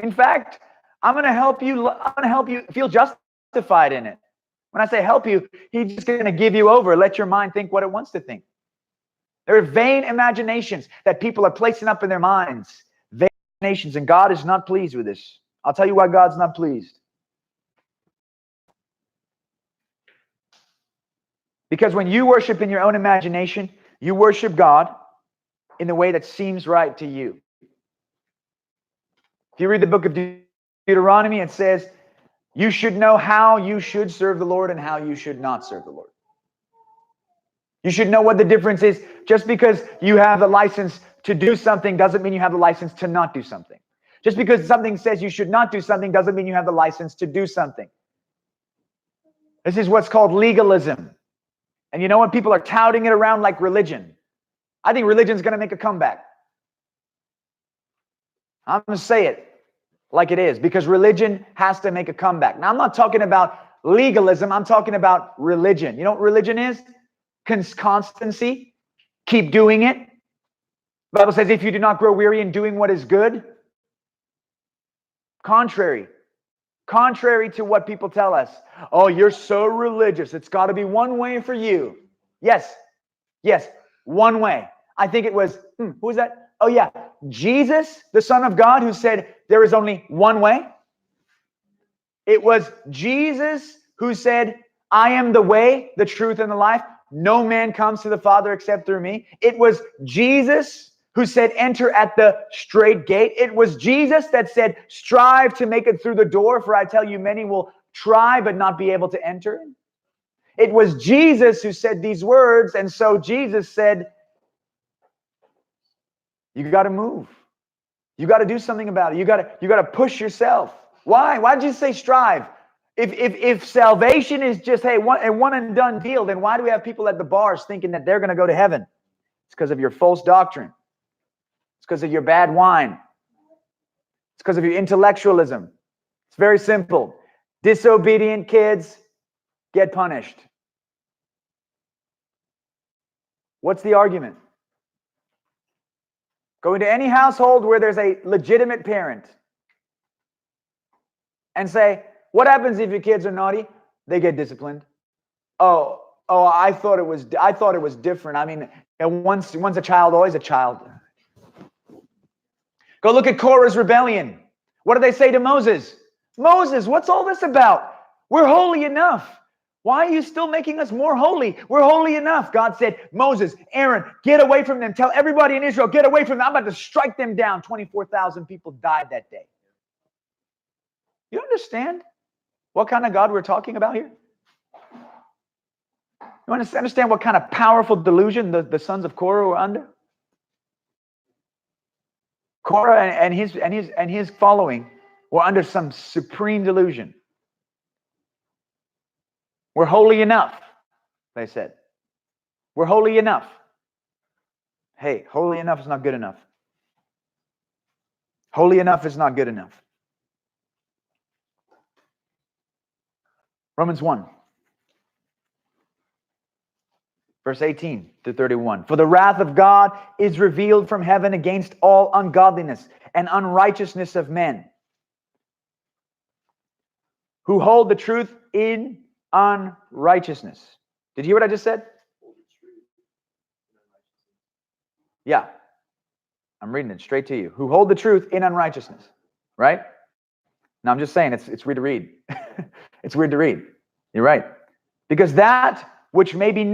In fact, I'm going to help you feel justified in it. When I say help you, he's just going to give you over. Let your mind think what it wants to think. There are vain imaginations that people are placing up in their minds. Vain imaginations, and God is not pleased with this. I'll tell you why God's not pleased. Because when you worship in your own imagination, you worship God in the way that seems right to you. If you read the book of Deuteronomy, it says, you should know how you should serve the Lord and how you should not serve the Lord. You should know what the difference is. Just because you have the license to do something doesn't mean you have the license to not do something. Just because something says you should not do something doesn't mean you have the license to do something. This is what's called legalism. And you know what? People are touting it around like religion. I think religion's going to make a comeback. I'm going to say it like it is, because religion has to make a comeback. Now, I'm not talking about legalism. I'm talking about religion. You know what religion is? Constancy. Keep doing it. The Bible says, if you do not grow weary in doing what is good. Contrary to what people tell us. Oh, you're so religious. It's got to be one way for you. Yes, one way. I think it was, who was that? Oh yeah, Jesus, the Son of God, who said there is only one way. It was Jesus who said, I am the way, the truth, and the life. No man comes to the Father except through me. It was Jesus who said, enter at the straight gate. It was Jesus that said, strive to make it through the door, for I tell you, many will try but not be able to enter. It was Jesus who said these words, and so Jesus said, you got to move. You got to do something about it. You got to push yourself. Why? Why did you say strive? If salvation is just, hey, one and done deal, then why do we have people at the bars thinking that they're going to go to heaven? It's because of your false doctrine. It's because of your bad wine. It's because of your intellectualism. It's very simple. Disobedient kids get punished. What's the argument? Go into any household where there's a legitimate parent and say, what happens if your kids are naughty? They get disciplined. Oh, I thought it was different. I mean, once a child, always a child. Go look at Korah's rebellion. What did they say to Moses? Moses, what's all this about? We're holy enough. Why are you still making us more holy? We're holy enough. God said, Moses, Aaron, get away from them. Tell everybody in Israel, get away from them. I'm about to strike them down. 24,000 people died that day. You understand what kind of God we're talking about here? You understand what kind of powerful delusion the sons of Korah were under? Korah and his following were under some supreme delusion. We're holy enough, they said. We're holy enough. Hey, holy enough is not good enough. Holy enough is not good enough. Romans 1, verse 18 to 31. For the wrath of God is revealed from heaven against all ungodliness and unrighteousness of men, who hold the truth in unrighteousness. Did you hear what I just said? Yeah. I'm reading it straight to you. Who hold the truth in unrighteousness. Right? Now I'm just saying it's weird to read. It's weird to read. You're right. Because that which may be known